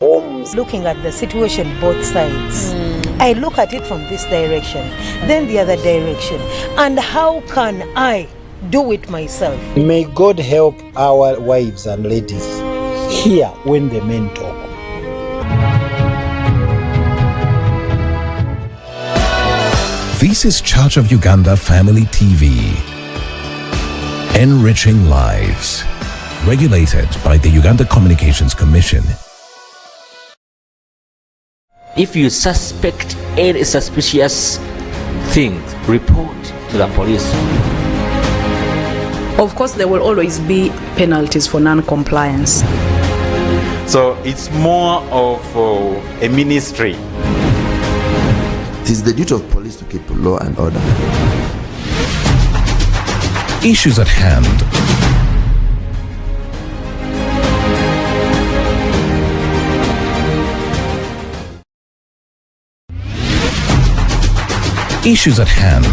Looking at the situation both sides, I look at it from this direction, then the other direction, and how can I do it myself? May God help our wives and ladies hear when the men talk. This is Church of Uganda Family TV. Enriching lives. Regulated by the Uganda Communications Commission. If you suspect any suspicious thing, report to the police. Of course, there will always be penalties for non-compliance. So it's more of a ministry. It is the duty of police to keep law and order. Issues at hand. Issues at hand.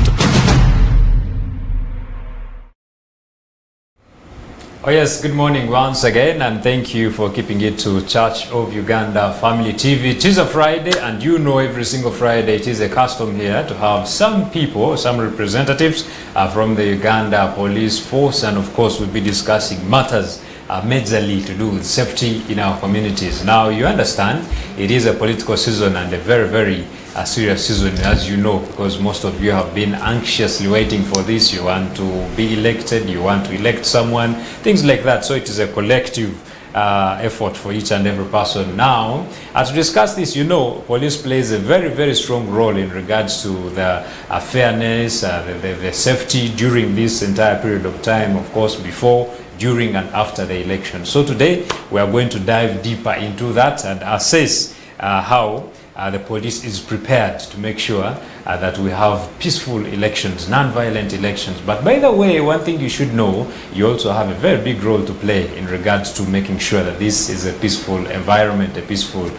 Oh yes, good morning once again, and thank you for keeping it to Church of Uganda Family TV. It is a Friday, and you know every single Friday it is a custom here to have some people, some representatives from the Uganda Police Force, and of course we'll be discussing matters majorly to do with safety in our communities. Now you understand, it is a political season and a very serious season, as you know, because most of you have been anxiously waiting for this. You want to be elected, you want to elect someone, things like that. So it is a collective effort for each and every person. Now, to discuss this, you know, police plays a very strong role in regards to the fairness, the safety during this entire period of time, of course, before, during and after the election. So today we are going to dive deeper into that and assess how the police is prepared to make sure that we have peaceful elections, non-violent elections. But by the way, one thing you should know, you also have a very big role to play in regards to making sure that this is a peaceful environment, a peaceful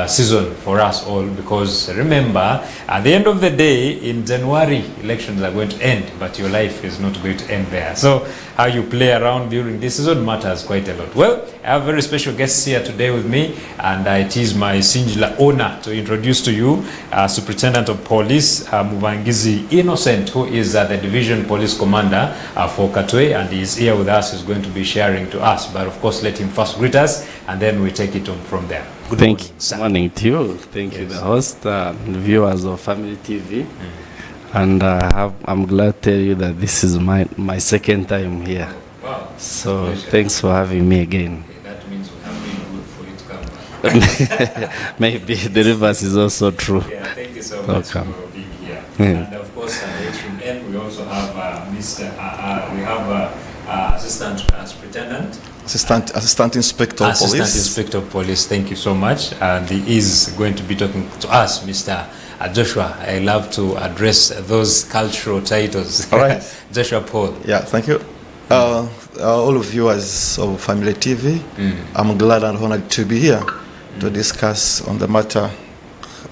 season for us all. Because remember, at the end of the day, in January, elections are going to end, but your life is not going to end there. So how you play around during this season matters quite a lot. Well, I have very special guests here today with me, and it is my singular honor to introduce to you Superintendent of Police Mubangizi Innocent, who is the Division Police Commander for Katwe, and he is here with us. He's going to be sharing to us, but of course let him first greet us and then we take it on from there. Good morning, sir. Good morning to you. Thank you, the host, viewers of Family TV. And I'm glad to tell you that this is my second time here. Wow. So thanks for having me again. Okay, that means we have been good for you to come back. Maybe the reverse is also true. Yeah, thank you so much for being here. And of course, at the extreme end, we also have Assistant Superintendent. Assistant Inspector of Police. Assistant Inspector of Police, thank you so much. And he is going to be talking to us, Mr. Joshua. I love to address those cultural titles. All right. Joshua Paul. Yeah, thank you. All of you as of Family TV, I'm glad and honored to be here to discuss on the matter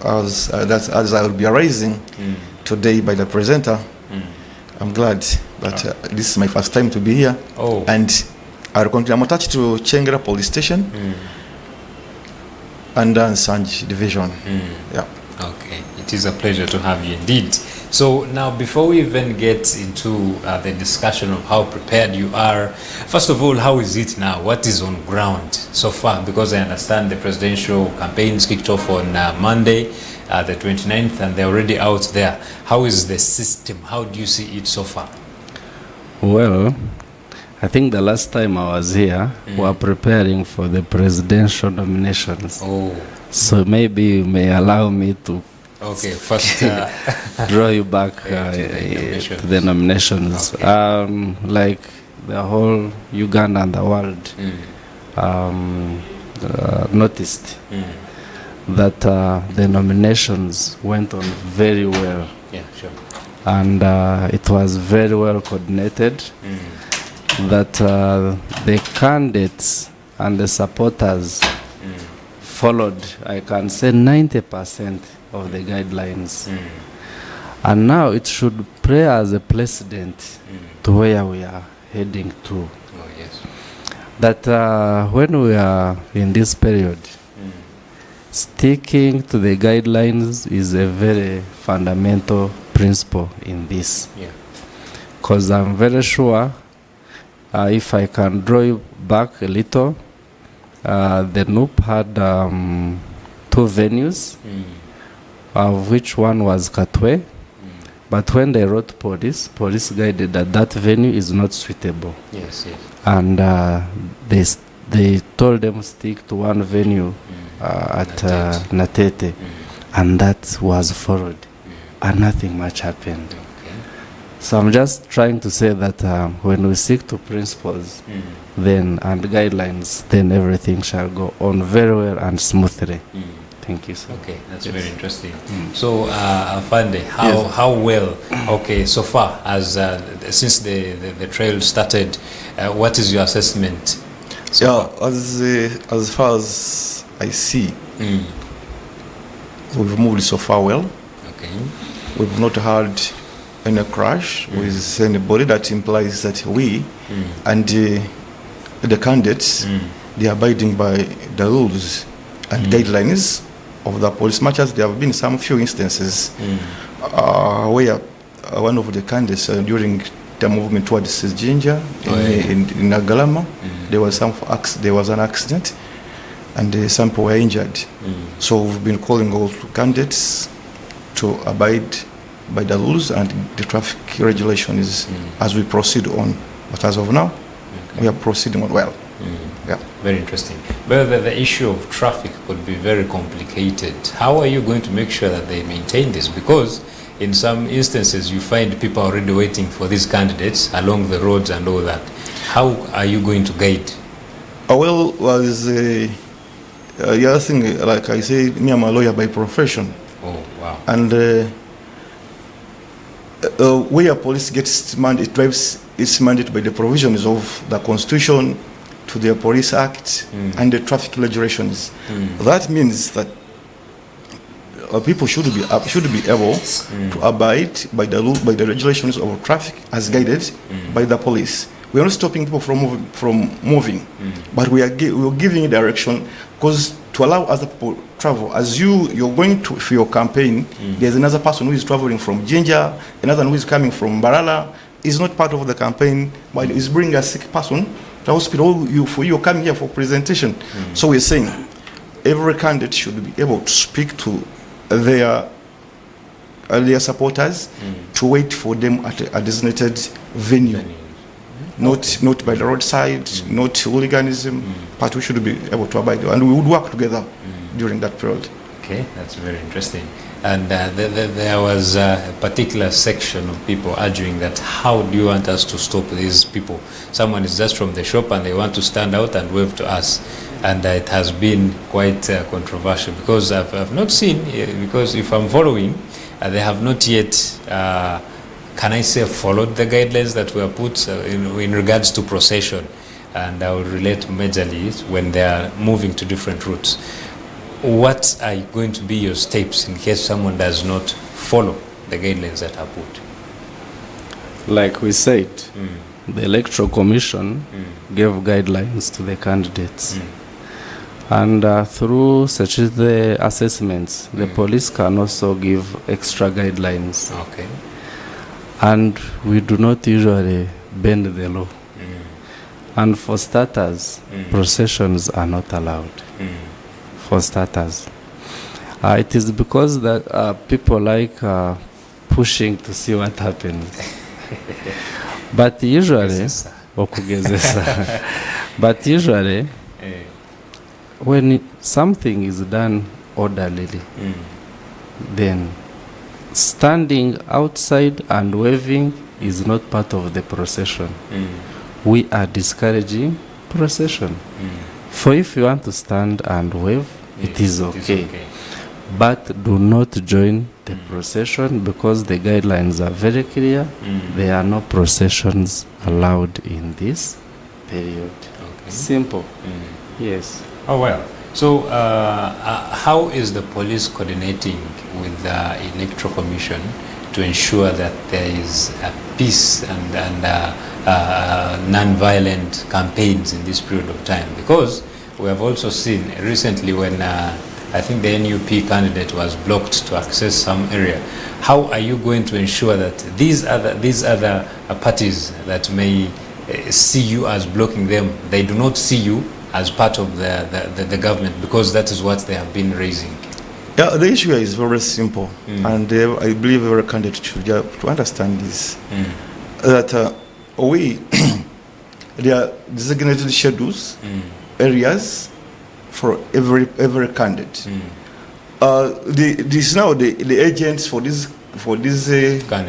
as I will be raising today by the presenter. I'm glad that this is my first time to be here. Oh. And I'm attached to Chengera Police Station and Sanj Division. Yeah. Okay, it is a pleasure to have you indeed. So now, before we even get into the discussion of how prepared you are, first of all, how is it now? What is on ground so far? Because I understand the presidential campaigns kicked off on Monday, the 29th, and they're already out there. How is the system? How do you see it so far? Well, I think the last time I was here, we were preparing for the presidential nominations. Oh. So maybe you may allow me to first draw you back to the nominations. Okay. Like the whole Uganda and the world noticed that the nominations went on very well. Yeah, sure. And it was very well coordinated. That the candidates and the supporters followed, I can say, 90% of the guidelines. And now it should play as a precedent to where we are heading to. Oh, yes. That when we are in this period, sticking to the guidelines is a very fundamental principle in this. Yeah. Because I'm very sure if I can draw you back a little, the NUP had 2 venues, of which one was Katwe. But when they wrote police guided that that venue is not suitable. Yes, yes. And they told them stick to one venue at Natete. And that was followed. And nothing much happened. Okay. So I'm just trying to say that when we stick to principles then and guidelines, then everything shall go on very well and smoothly. Thank you, sir. Okay, that's very interesting. So, Afande, how well, okay, so far as since the trail started, what is your assessment? As far as I see, we've moved so far well. Okay. We've not had any crash with anybody. That implies that we and the candidates, they are abiding by the rules and guidelines of the police, much as there have been some few instances where one of the candidates during the movement towards Jinja in Nagalama, there was an accident and some people were injured. So we've been calling all candidates to abide by the rules and the traffic regulations as we proceed on. But as of now, we are proceeding on well. Yeah. Very interesting. But the issue of traffic could be very complicated. How are you going to make sure that they maintain this? Because in some instances you find people already waiting for these candidates along the roads and all that. How are you going to guide? Well, the other thing, like I say, me, I'm a lawyer by profession. Oh, wow. And where police gets mandate, drives its mandate by the provisions of the Constitution, to the Police Act and the traffic regulations. That means that people should be able to abide by the regulations of traffic as guided by the police. We are not stopping people from moving, but we are giving direction, because to allow other people to travel. As you're going to for your campaign, there's another person who is traveling from Jinja, another who is coming from Barala, is not part of the campaign, but is bringing a sick person to hospital. You're coming here for presentation. So we're saying every candidate should be able to speak to their supporters to wait for them at a designated venue. Not by the roadside, not hooliganism, but we should be able to abide, and we would work together during that period. Okay, that's very interesting. And there was a particular section of people arguing that how do you want us to stop these people? Someone is just from the shop and they want to stand out and wave to us. And it has been quite controversial, because I've not seen, because if I'm following, they have not yet, can I say, followed the guidelines that were put in regards to procession. And I will relate majorly when they are moving to different routes. What are going to be your steps in case someone does not follow the guidelines that are put? Like we said, the Electoral Commission gave guidelines to the candidates. And through such as the assessments, the police can also give extra guidelines. Okay. And we do not usually bend the law. And for starters, processions are not allowed. For starters, it is because that people like pushing to see what happens. But usually, but usually, when something is done orderly, then standing outside and waving is not part of the procession. We are discouraging procession. For if you want to stand and wave, it is okay. But do not join the procession, because the guidelines are very clear. There are no processions allowed in this period. Simple. Yes. Oh, well. So how is the police coordinating with the Electoral Commission to ensure that there is a peace and non-violent campaigns in this period of time? Because we have also seen recently when I think the NUP candidate was blocked to access some area. How are you going to ensure that these other parties that may see you as blocking them, they do not see you as part of the government, because that is what they have been raising? Yeah, the issue is very simple, and I believe every candidate should to understand this, that we, there are designated schedules, areas for every candidate. The agents for these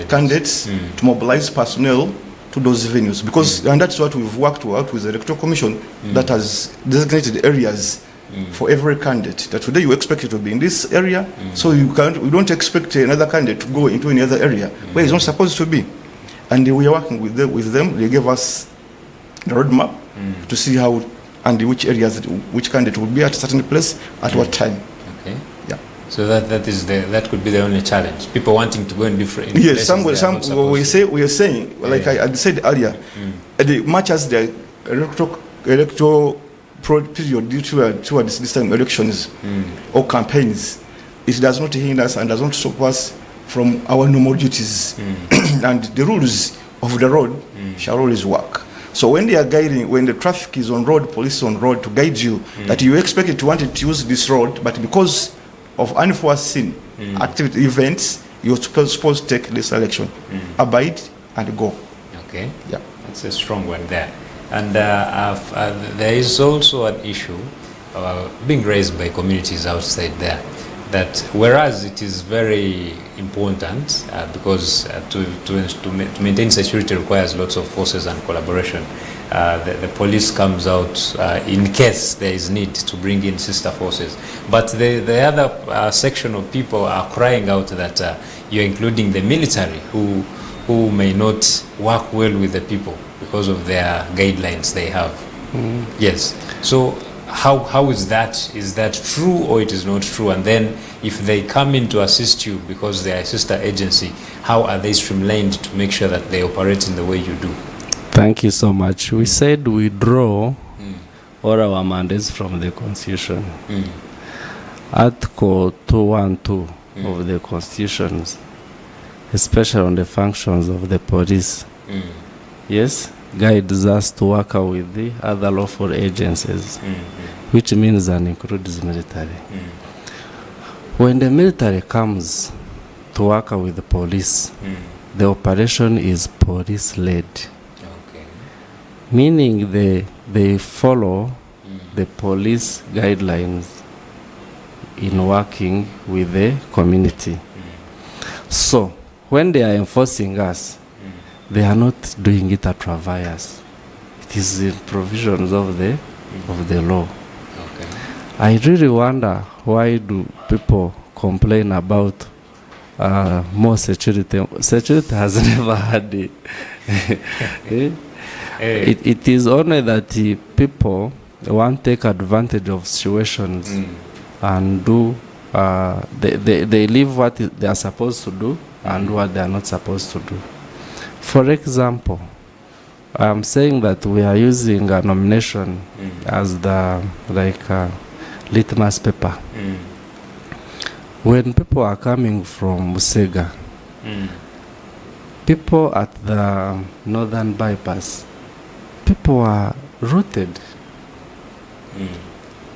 candidates to mobilize personnel to those venues, because and that's what we've worked out with the Electoral Commission that has designated areas for every candidate. That today you expect it to be in this area, so we don't expect another candidate to go into any other area where he's not supposed to be. And we are working with them. They gave us the roadmap to see how and which areas which candidate will be at a certain place at what time. Okay. Yeah. So that could be the only challenge. People wanting to go in different. Yes, some we are saying, like I said earlier, much as the electoral period due towards this time elections or campaigns, it does not hinder us and does not stop us from our normal duties. And the rules of the road shall always work. So when they are guiding, when the traffic is on road, police is on road to guide you, that you expect to want to use this road, but because of unforeseen activity events, you're supposed to take this election. Abide and go. Okay. Yeah. That's a strong one there. And there is also an issue being raised by communities outside there, that whereas it is very important because to maintain security requires lots of forces and collaboration, the police comes out in case there is need to bring in sister forces. But the other section of people are crying out that you're including the military who may not work well with the people because of their guidelines they have. Yes. So how is that? Is that true or it is not true? And then if they come in to assist you because they are a sister agency, how are they streamlined to make sure that they operate in the way you do? Thank you so much. We said we draw all our mandates from the Constitution. Article 212 of the Constitution, especially on the functions of the police, yes, guides us to work out with the other lawful agencies, which means and includes military. When the military comes to work with the police, the operation is police-led, meaning they follow the police guidelines in working with the community. So when they are enforcing us, they are not doing it at travails. It is in provisions of the law. Okay. I really wonder, why do people complain about more security? Security has never had it. It is only that people want to take advantage of situations and do they leave what they are supposed to do and what they are not supposed to do. For example, I'm saying that we are using a nomination as the litmus paper. When people are coming from Musega, people at the northern bypass, people are rooted.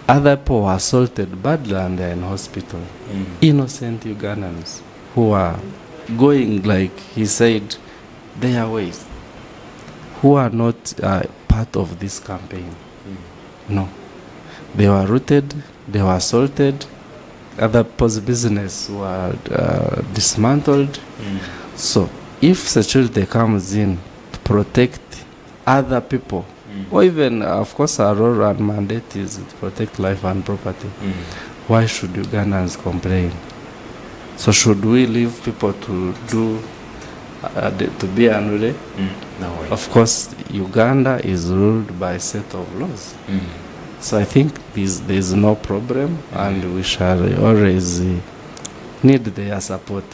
Other people are assaulted badly and they're in hospital. Innocent Ugandans who are going, like he said, their ways, who are not part of this campaign. No. They were rooted, they were assaulted, other people's business were dismantled. So if security comes in to protect other people, or even, of course, our role and mandate is to protect life and property, why should Ugandans complain? So should we leave people to do to be unruly? No way. Of course, Uganda is ruled by a set of laws. So I think there is no problem, and we shall always need their support.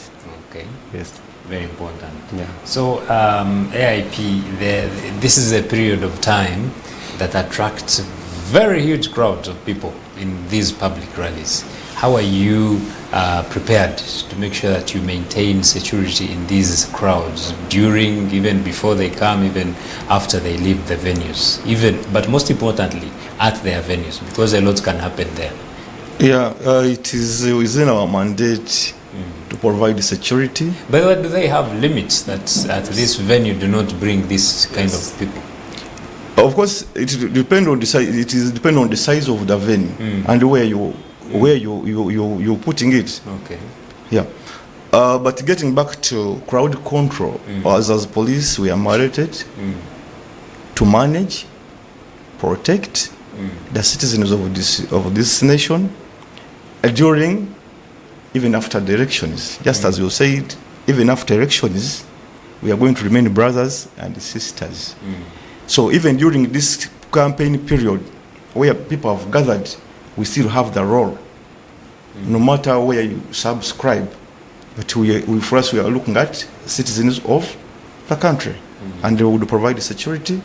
Okay. Yes. Very important. Yeah. So AIP, this is a period of time that attracts very huge crowds of people in these public rallies. How are you prepared to make sure that you maintain security in these crowds during, even before they come, even after they leave the venues, but most importantly, at their venues, because a lot can happen there? Yeah, it is within our mandate to provide security. But do they have limits that at this venue do not bring this kind of people? Of course, it depends on the size. It is depend on the size of the venue and where you're putting it. Okay. Yeah. But getting back to crowd control, as police, we are mandated to manage, protect the citizens of this nation during, even after the elections. Just as you said, even after elections, we are going to remain brothers and sisters. So even during this campaign period, where people have gathered, we still have the role, no matter where you subscribe. But for us, we are looking at citizens of the country, and they would provide security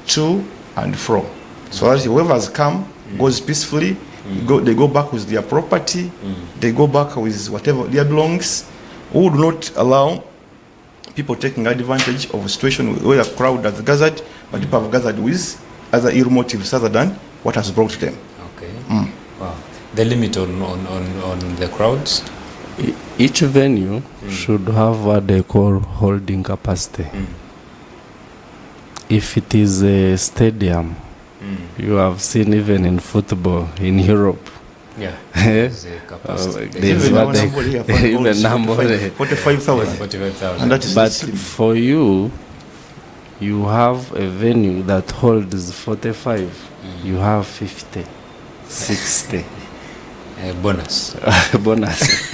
to and from. So that whoever has come goes peacefully, they go back with their property, they go back with whatever their belongs. We would not allow people taking advantage of a situation where a crowd has gathered, but people have gathered with other ill motives other than what has brought them. Okay. Wow. The limit on the crowds? Each venue should have what they call holding capacity. If it is a stadium, you have seen even in football in Europe. Yeah. There's what they even number 45,000. And that is but for you, you have a venue that holds 45. You have 50, 60. Bonus. Bonus.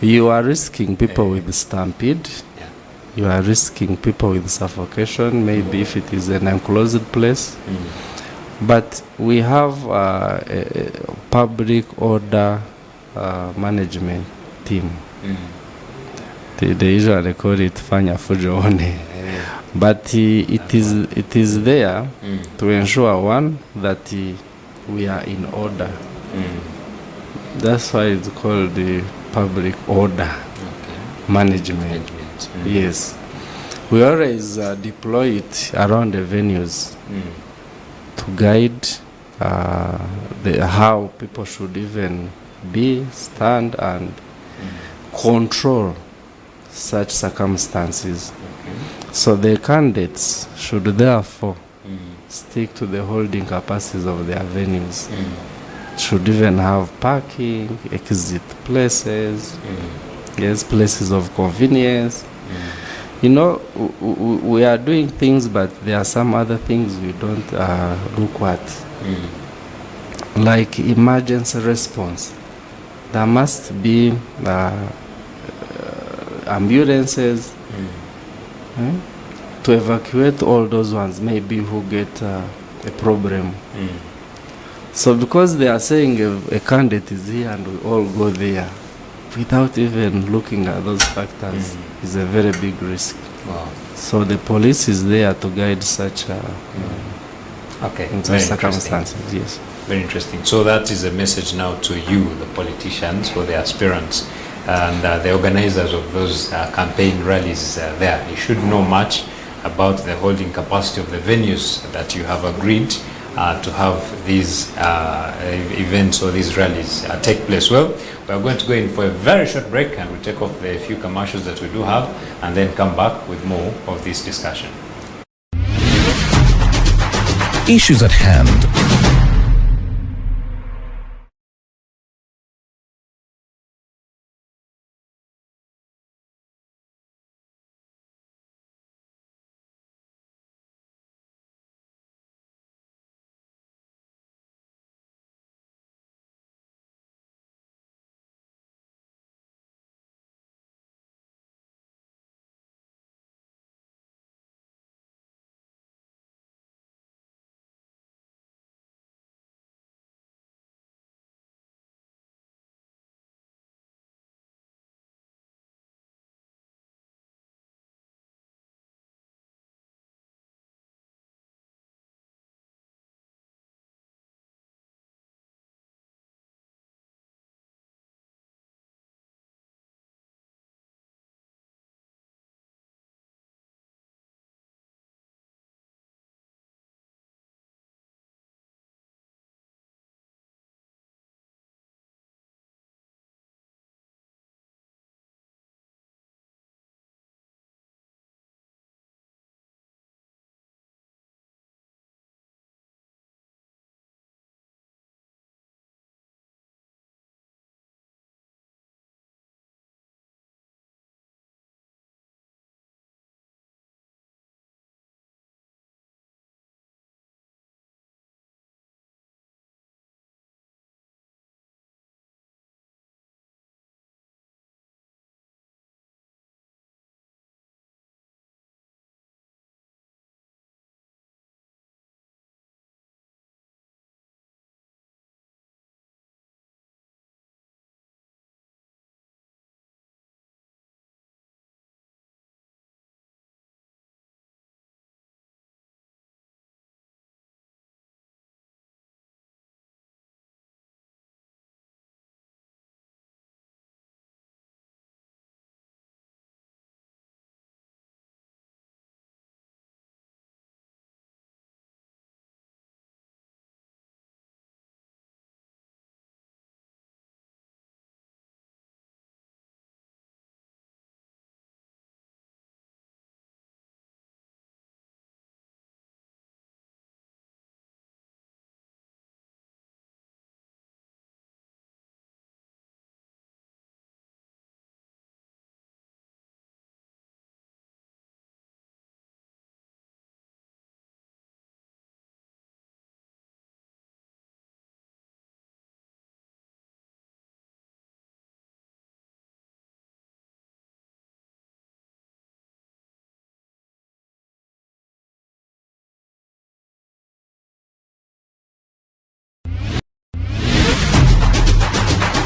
You are risking people with stampede. You are risking people with suffocation, maybe if it is an enclosed place. But we have a public order management team. They usually call it Fanya Fujoone. But it is there to ensure, one, that we are in order. That's why it's called the public order management. Yes. We always deploy it around the venues to guide how people should even stand and control such circumstances. So the candidates should therefore stick to the holding capacities of their venues. Should even have parking, exit places, yes, places of convenience. You know, we are doing things, but there are some other things we don't look at. Like emergency response. There must be ambulances to evacuate all those ones maybe who get a problem. So because they are saying a candidate is here and we all go there, without even looking at those factors, is a very big risk. Wow. So the police is there to guide such circumstances. Yes. Very interesting. So that is a message now to you, the politicians or the aspirants and the organizers of those campaign rallies there. You should know much about the holding capacity of the venues that you have agreed to have these events or these rallies take place. Well, we are going to go in for a very short break and we'll take off the few commercials that we do have and then come back with more of this discussion. Issues at hand.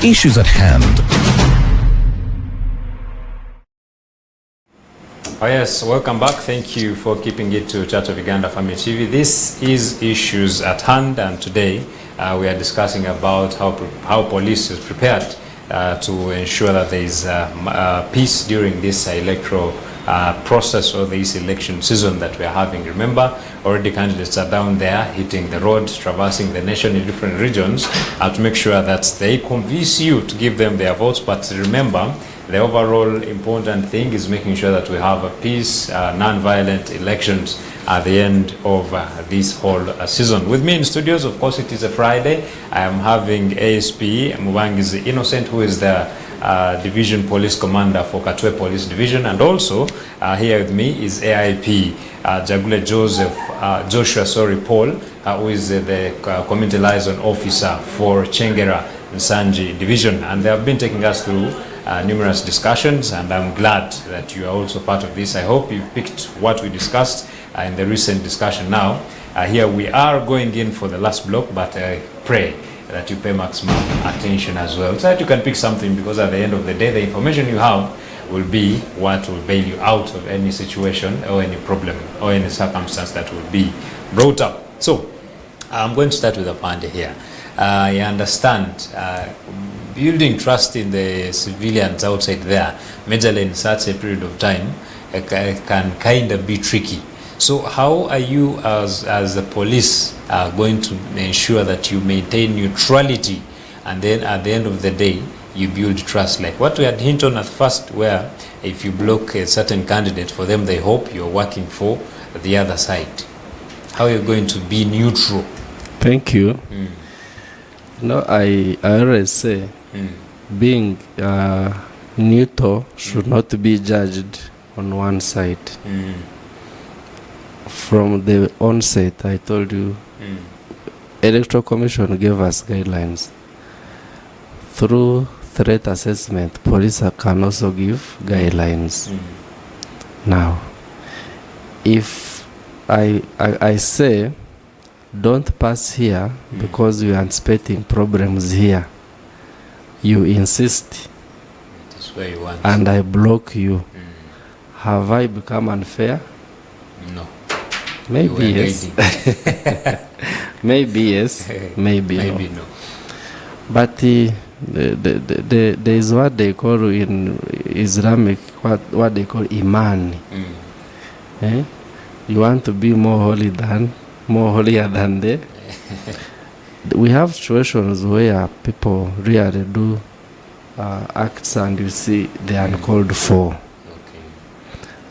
issues at hand. Oh yes, welcome back. Thank you for keeping it to Church of Uganda Family TV. This is Issues at Hand, and today we are discussing about how police is prepared to ensure that there is peace during this electoral process or this election season that we are having. Remember, already candidates are down there hitting the road, traversing the nation in different regions to make sure that they convince you to give them their votes. But remember, the overall important thing is making sure that we have a peace, non-violent elections at the end of this whole season. With me in studios, of course, it is a Friday. I am having ASP Mubangizi Innocent, who is the Division Police Commander for Katwe Police Division, and also here with me is AIP Jagule Joshua Paul, who is the Community Liaison Officer for Chengera Nsanji Division, and they have been taking us through numerous discussions, and I'm glad that you are also part of this. I hope you picked what we discussed in the recent discussion. Now, here we are going in for the last block, but I pray that you pay maximum attention as well, so that you can pick something, because at the end of the day, the information you have will be what will bail you out of any situation or any problem or any circumstance that will be brought up. So, I'm going to start with Apande here. I understand building trust in the civilians outside there, majorly in such a period of time, can kind of be tricky. So how are you as the police going to ensure that you maintain neutrality, and then at the end of the day you build trust? Like what we had hinted on at first, where if you block a certain candidate, for them they hope you're working for the other side. How are you going to be neutral? Thank you. No, I always say being neutral should not be judged on one side. From the onset, I told you, Electoral Commission gave us guidelines. Through threat assessment, police can also give guidelines. Now, if I say, don't pass here because we are anticipating problems here, you insist, where you want, and I block you, have I become unfair? No. Maybe yes. Maybe yes. Maybe no. But there is what they call in Islamic, what they call iman. You want to be more holier than they. We have situations where people really do acts, and you see they are uncalled for.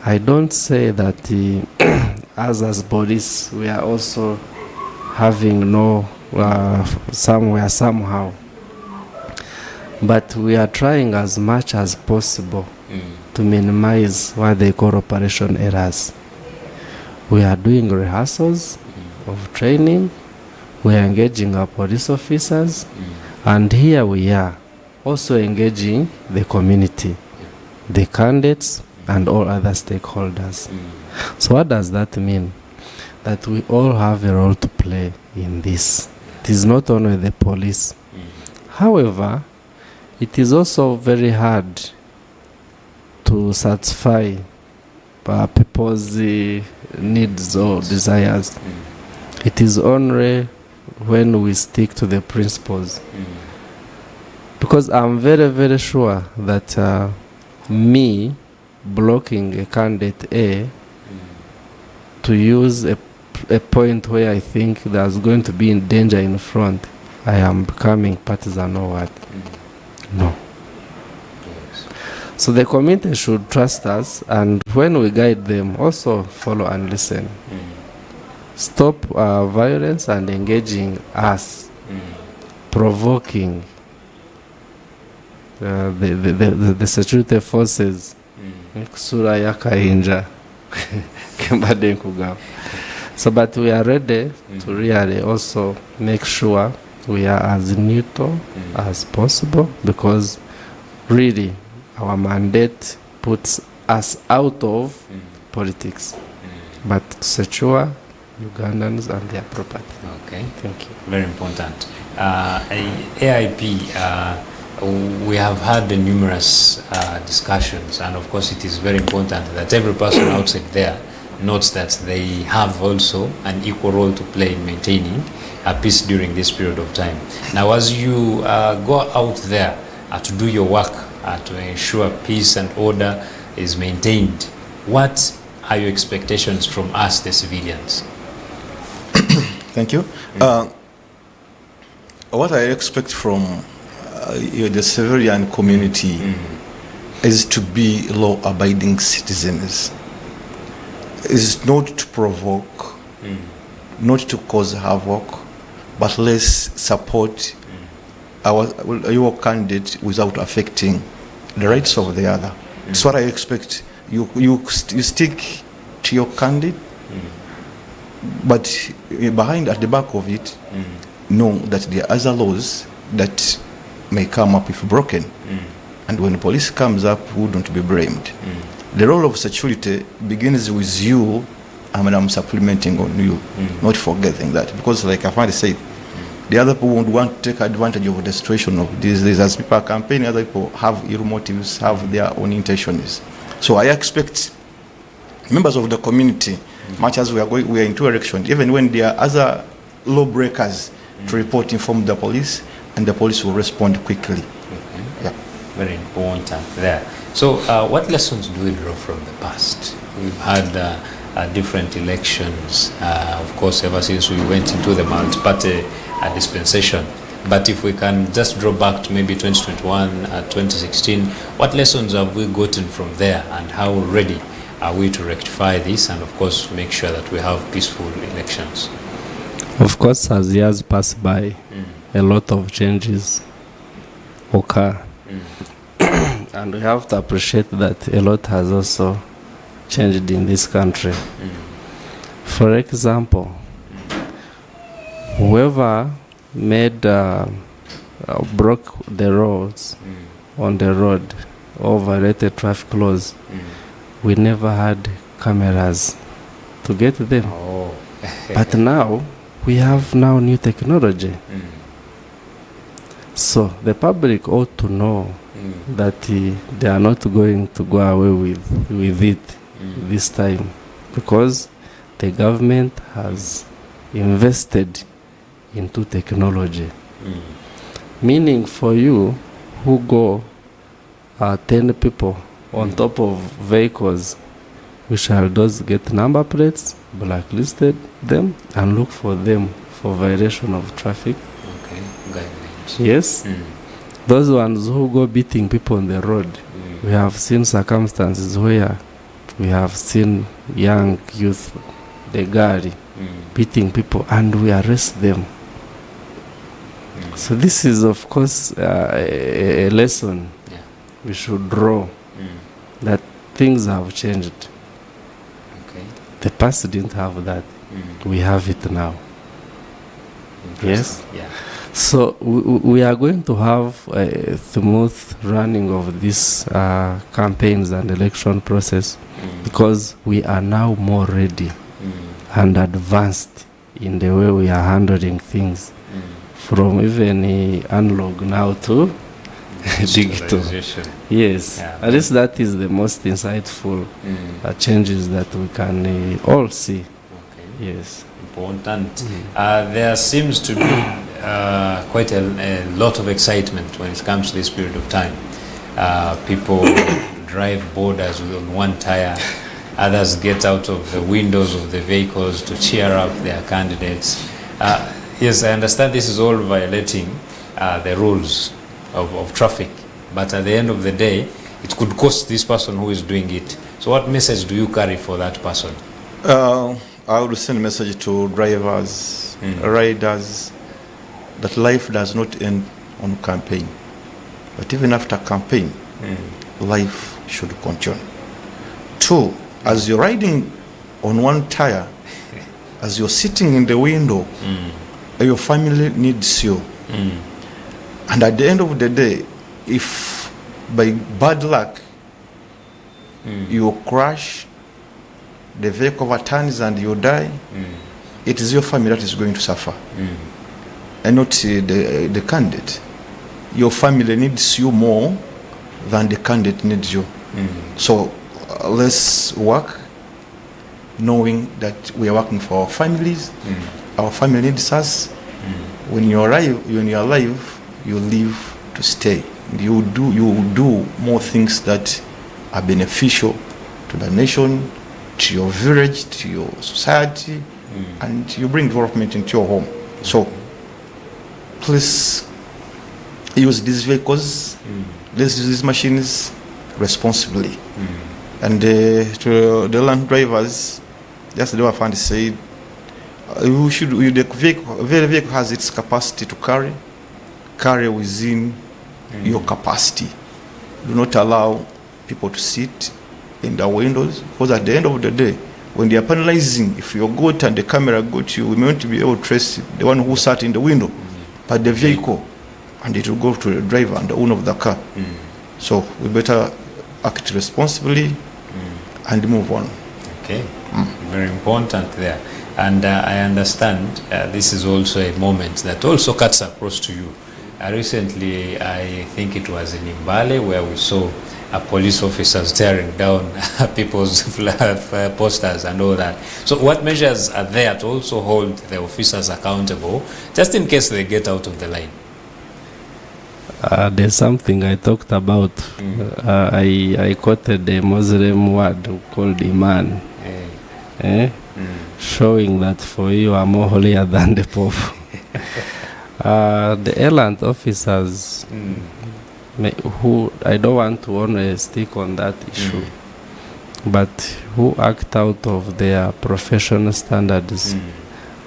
I don't say that as bodies we are also having no somewhere somehow, but we are trying as much as possible to minimize what they call operation errors. We are doing rehearsals of training, we are engaging our police officers, and here we are also engaging the community, the candidates, and all other stakeholders. So what does that mean? That we all have a role to play in this. It is not only the police. However, it is also very hard to satisfy people's needs or desires. It is only when we stick to the principles. Because I'm very, very sure that me blocking a candidate A to use a point where I think there's going to be in danger in front, I am becoming partisan or what? No. So the community should trust us, and when we guide them, also follow and listen. Stop violence and engaging us, provoking the security forces. Sura yakainja kembade kugawa. So, but we are ready to really also make sure we are as neutral as possible, because really our mandate puts us out of politics, but to secure Ugandans and their property. Okay. Thank you. Very important. AIP, we have had numerous discussions, and of course it is very important that every person outside there notes that they have also an equal role to play in maintaining peace during this period of time. Now, as you go out there to do your work to ensure peace and order is maintained, what are your expectations from us, the civilians? Thank you. What I expect from the civilian community is to be law-abiding citizens. Is not to provoke, not to cause havoc, but let's support your candidate without affecting the rights of the other. That's what I expect. You stick to your candidate, but behind, at the back of it, know that there are other laws that may come up if broken. And when the police comes up, who don't be blamed. The role of security begins with you, and I'm supplementing on you, not forgetting that. Because like I've already said, the other people would want to take advantage of the situation of these days. As people are campaigning, other people have ill motives, have their own intentions. So I expect members of the community, much as we are into election, even when there are other lawbreakers, to report, inform the police, and the police will respond quickly. Yeah. Very important there. So what lessons do we draw from the past? We've had different elections, of course, ever since we went into the multi-party dispensation. But if we can just draw back to maybe 2021, 2016, what lessons have we gotten from there, and how ready are we to rectify this and, of course, make sure that we have peaceful elections? Of course, as years pass by, a lot of changes occur. And we have to appreciate that a lot has also changed in this country. For example, whoever made broke the roads on the road or violated traffic laws, we never had cameras to get them. But now we have new technology. So the public ought to know that they are not going to go away with it this time, because the government has invested into technology. Meaning for you who go 10 people on top of vehicles, we shall just get number plates, blacklisted them, and look for them for violation of traffic. Okay, guidelines. Yes. Those ones who go beating people on the road, we have seen circumstances where we have seen young youth, the gari, beating people, and we arrest them. So this is, of course, a lesson we should draw, that things have changed. Okay. The past didn't have that. We have it now. Yes? Yeah. So we are going to have a smooth running of these campaigns and election process, because we are now more ready and advanced in the way we are handling things, from even analog now to digital. Yes, at least that is the most insightful changes that we can all see. Okay. Yes. Important. There seems to be quite a lot of excitement when it comes to this period of time. People drive borders on one tire. Others get out of the windows of the vehicles to cheer up their candidates. Yes, I understand this is all violating the rules of traffic, but at the end of the day, it could cost this person who is doing it. So what message do you carry for that person? I would send a message to drivers, riders, that life does not end on campaign. But even after campaign, life should continue. 2, as you're riding on one tire, as you're sitting in the window, your family needs you. And at the end of the day, if by bad luck you crash, the vehicle overturns and you die, it is your family that is going to suffer, and not the candidate. your family needs you more than the candidate needs you. So let's work knowing that we are working for our families. Our family needs us. When you arrive, when you are alive, you live to stay. You do more things that are beneficial to the nation, to your village, to your society, and you bring development into your home. So please use these vehicles, let's use these machines responsibly. And to the land drivers, just the fund said, the vehicle has its capacity to carry within your capacity. Do not allow people to sit in the windows, because at the end of the day, when they are penalizing, if your goat and the camera got you, we may not be able to trace the one who sat in the window, but the vehicle, and it will go to the driver and the owner of the car. So we better act responsibly and move on. Okay, very important there. And I understand this is also a moment that also cuts across to you. Recently, I think it was in Mbale, where we saw police officers tearing down people's posters and all that. So what measures are there to also hold the officers accountable, just in case they get out of the line? There's something I talked about. I quoted a Muslim word called Iman, showing that for you are more holier than the Pope. The errant officers, who I don't want to only stick on that issue, but who act out of their professional standards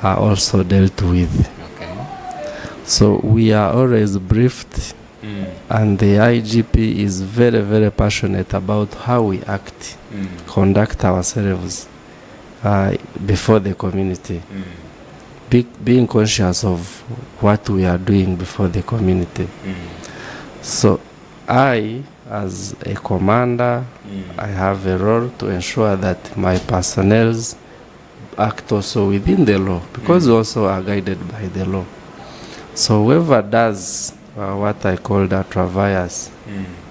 are also dealt with. So we are always briefed, and the IGP is very, very passionate about how we act, conduct ourselves before the community, being conscious of what we are doing before the community. So I, as a commander, I have a role to ensure that my personnel act also within the law, because we also are guided by the law. So whoever does what I call the travails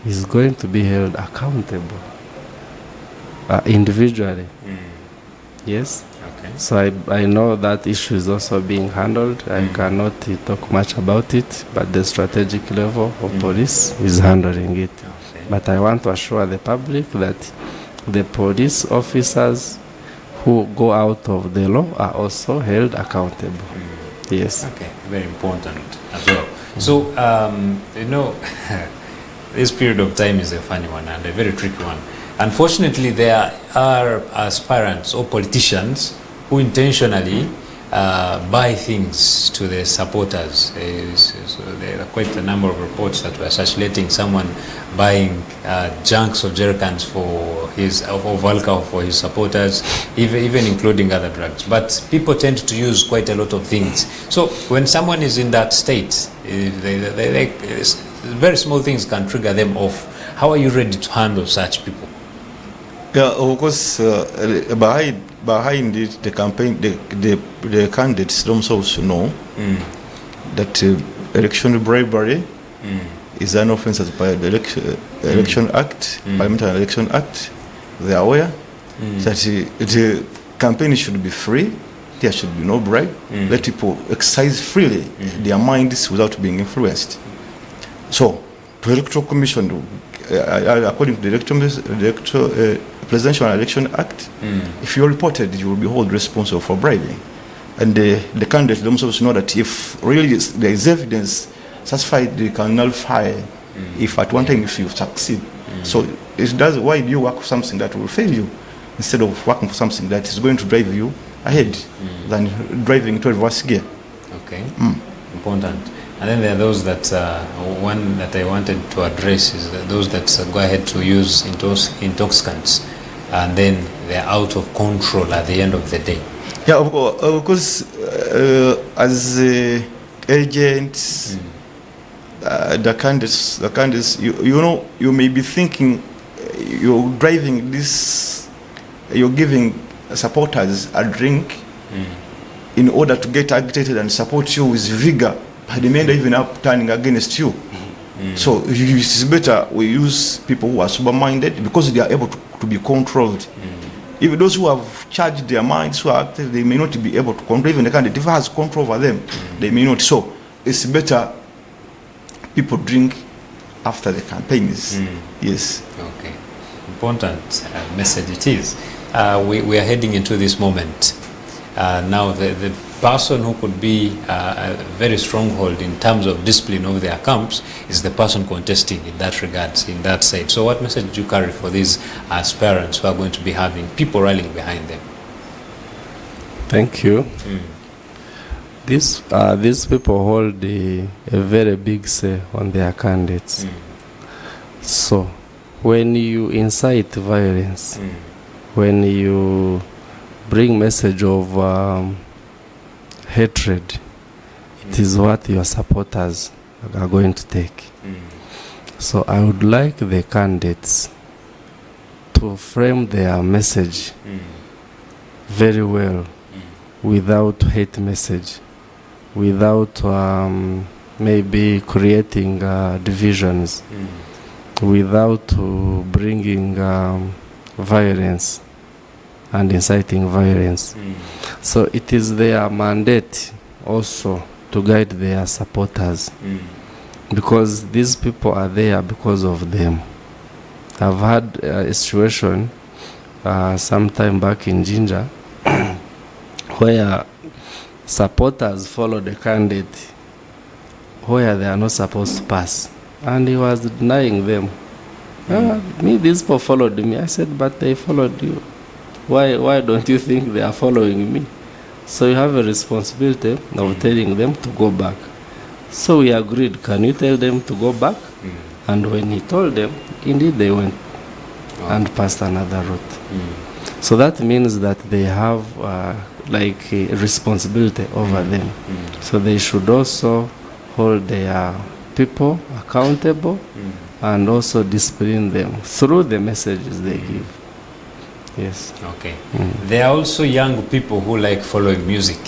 is going to be held accountable individually. Yes. Okay. So I know that issue is also being handled. I cannot talk much about it, but the strategic level of police is handling it. Okay. But I want to assure the public that the police officers who go out of the law are also held accountable. Yes. Okay, very important as well. So, this period of time is a funny one and a very tricky one. Unfortunately, there are aspirants or politicians who intentionally buy things to their supporters. So there are quite a number of reports that were circulating someone buying junks of jerrycans for of alcohol for his supporters, even including other drugs. But people tend to use quite a lot of things. So when someone is in that state, very small things can trigger them off. How are you ready to handle such people? Yeah, of course, behind it, the campaign, the candidates themselves know that election bribery is an offence as per the Election Act, Parliamentary Election Act. They are aware that the campaign should be free. There should be no bribe. Let people exercise freely their minds without being influenced. So, the Electoral Commission, according to the Presidential Election Act, if you're reported, you will be held responsible for bribing. And the candidates themselves know that if really there is evidence satisfied, they can nullify if at one time if you succeed. So it does. Why do you work for something that will fail you instead of working for something that is going to drive you ahead than driving to reverse gear? Okay, important. And then there are those that, one that I wanted to address is those that go ahead to use intoxicants, and then they're out of control at the end of the day. Yeah, of course, as agents, the candidates, you know, you may be thinking you're driving this, you're giving supporters a drink in order to get agitated and support you with vigor. But they may end even up turning against you. So it's better we use people who are sober-minded because they are able to be controlled. Even those who have charged their minds, who are active, they may not be able to control. Even the candidate, if he has control over them, they may not. So it's better people drink after the campaigns. Yes. Okay. Important message it is. We are heading into this moment. Now the person who could be a very stronghold in terms of discipline of their camps is the person contesting in that regards, in that side. So what message do you carry for these aspirants who are going to be having people rallying behind them? Thank you. These people hold a very big say on their candidates. So when you incite violence, when you bring message of hatred, it is what your supporters are going to take. So I would like the candidates to frame their message very well, without hate message, without maybe creating divisions, without bringing violence and inciting violence. So it is their mandate also to guide their supporters, because these people are there because of them. I've had a situation sometime back in Jinja where supporters followed the candidate where they are not supposed to pass, and he was denying them. These people followed me. I said, but they followed you. Why don't you think they are following me? So you have a responsibility of telling them to go back. So we agreed, can you tell them to go back? And when he told them, indeed they went and passed another route. So that means that they have like a responsibility over them. So they should also hold their people accountable and also discipline them through the messages they give. Yes. Okay. There are also young people who like following music.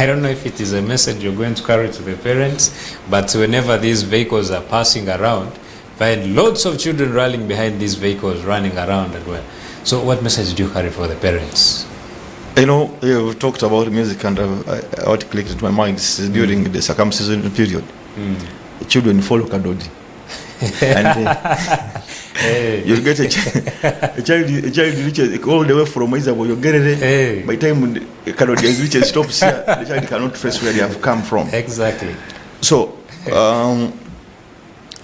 I don't know if it is a message you're going to carry to the parents, but whenever these vehicles are passing around, find lots of children rallying behind these vehicles, running around as well. So what message do you carry for the parents? You know, we've talked about music, and what clicked into my mind is during the circumcision period, children follow Kadodi. And you get a child reaches all the way from Isabo, you get it. By the time Kadodi reaches stops here, the child cannot trace where they have come from. Exactly. So,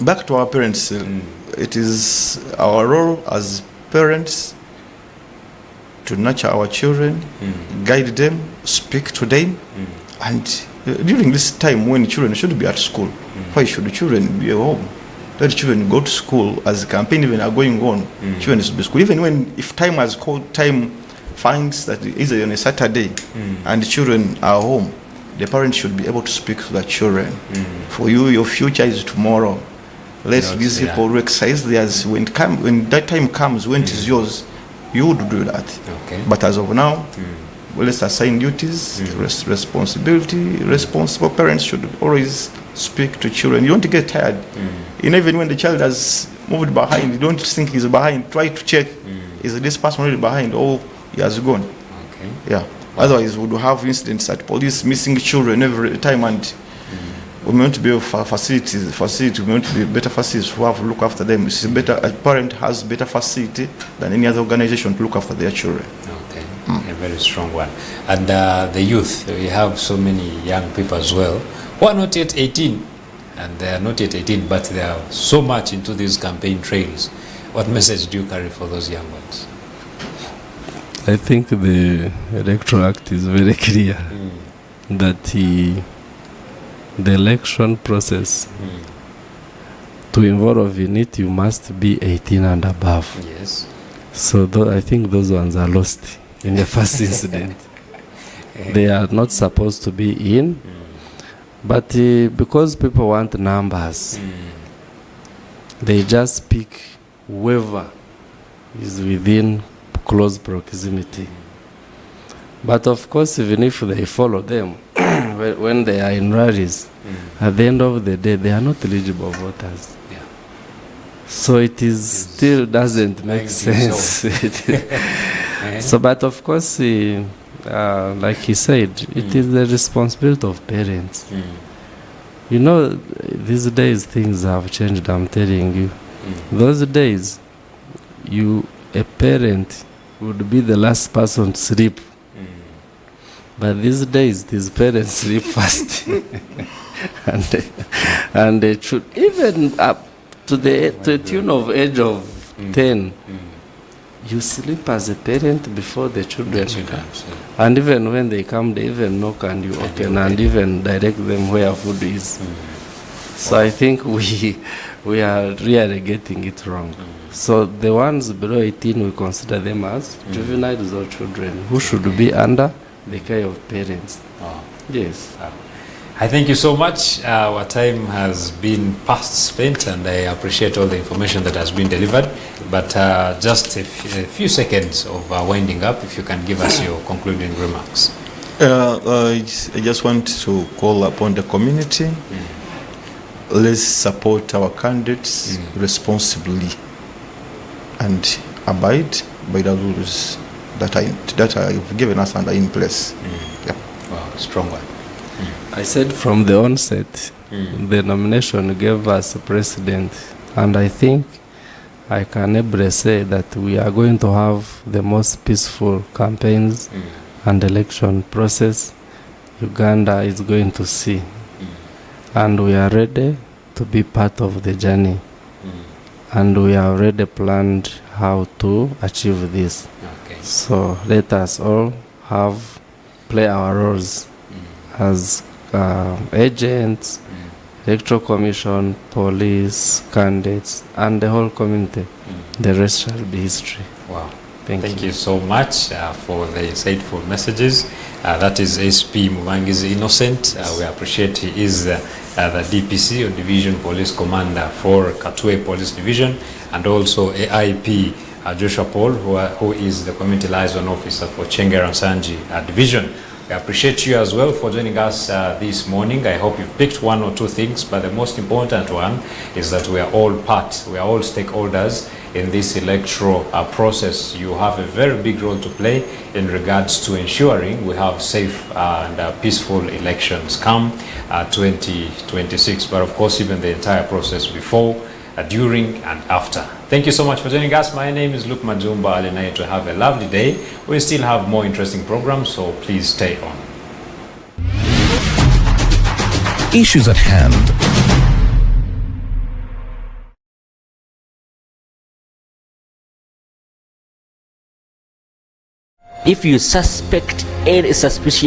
back to our parents, it is our role as parents to nurture our children, guide them, speak to them, and during this time when children should be at school, why should children be at home? Let children go to school as the campaign even are going on. Children should be at school. Even when, if time has called, time finds that it's on a Saturday and the children are home, the parents should be able to speak to the children. For you, your future is tomorrow. Let these people exercise theirs. When that time comes, when it is yours, you would do that. Okay. But as of now, let's assign duties, responsibility. Responsible parents should always speak to children. You don't get tired. And even when the child has moved behind, you don't think he's behind. Try to check, is this person really behind or he has gone? Okay. Yeah. Otherwise, we would have incidents at police missing children every time, and we may not be facilities. We may not be better facilities to have to look after them. It's better, a parent has better facility than any other organization to look after their children. Okay, a very strong one. And the youth, we have so many young people as well who are not yet 18, and they are not yet 18, but they are so much into these campaign trails. What message do you carry for those young ones? I think the Electoral Act is very clear that the election process, to involve in it, you must be 18 and above. Yes. So I think those ones are lost in the first incident. They are not supposed to be in, but because people want numbers, they just pick whoever is within close proximity. But of course, even if they follow them, when they are in rallies, at the end of the day, they are not eligible voters. Yeah. So it is still doesn't make sense. So, but of course, like he said, it is the responsibility of parents. You know, these days things have changed, I'm telling you. Those days, a parent would be the last person to sleep. But these days, these parents sleep fast. and they should, even up to the tune of age of 10, you sleep as a parent before the children come. And even when they come, they even knock and you open and even direct them where food is. So I think we are really getting it wrong. So the ones below 18, we consider them as juveniles or children who should be under the care of parents. Yes. I thank you so much. Our time has been past spent, and I appreciate all the information that has been delivered. But just a few seconds of winding up, if you can give us your concluding remarks. I just want to call upon the community. Let's support our candidates responsibly and abide by the rules that are given us and are in place. Yeah. Wow, strong one. I said from the onset, the nomination gave us a precedent, and I think I can ably say that we are going to have the most peaceful campaigns and election process Uganda is going to see. And we are ready to be part of the journey. And we have already planned how to achieve this. Okay. So let us all play our roles as agents, electoral commission, police, candidates, and the whole community. The rest shall be history. Wow. Thank you so much for the insightful messages. That is SP Mubangizi Innocent. We appreciate he is the DPC or Division Police Commander for Katwe Police Division, and also AIP Joshua Paul, who is the Community Liaison Officer for Chengera-Nsangi Division. We appreciate you as well for joining us this morning. I hope you've picked one or two things, but the most important one is that we are all stakeholders in this electoral process. You have a very big role to play in regards to ensuring we have safe and peaceful elections come 2026, but of course even the entire process before, during and after. Thank you so much for joining us. My name is Luke Majumba Alenaito. Have a lovely day. We still have more interesting programs, so please stay on. Issues at hand. If you suspect any suspicious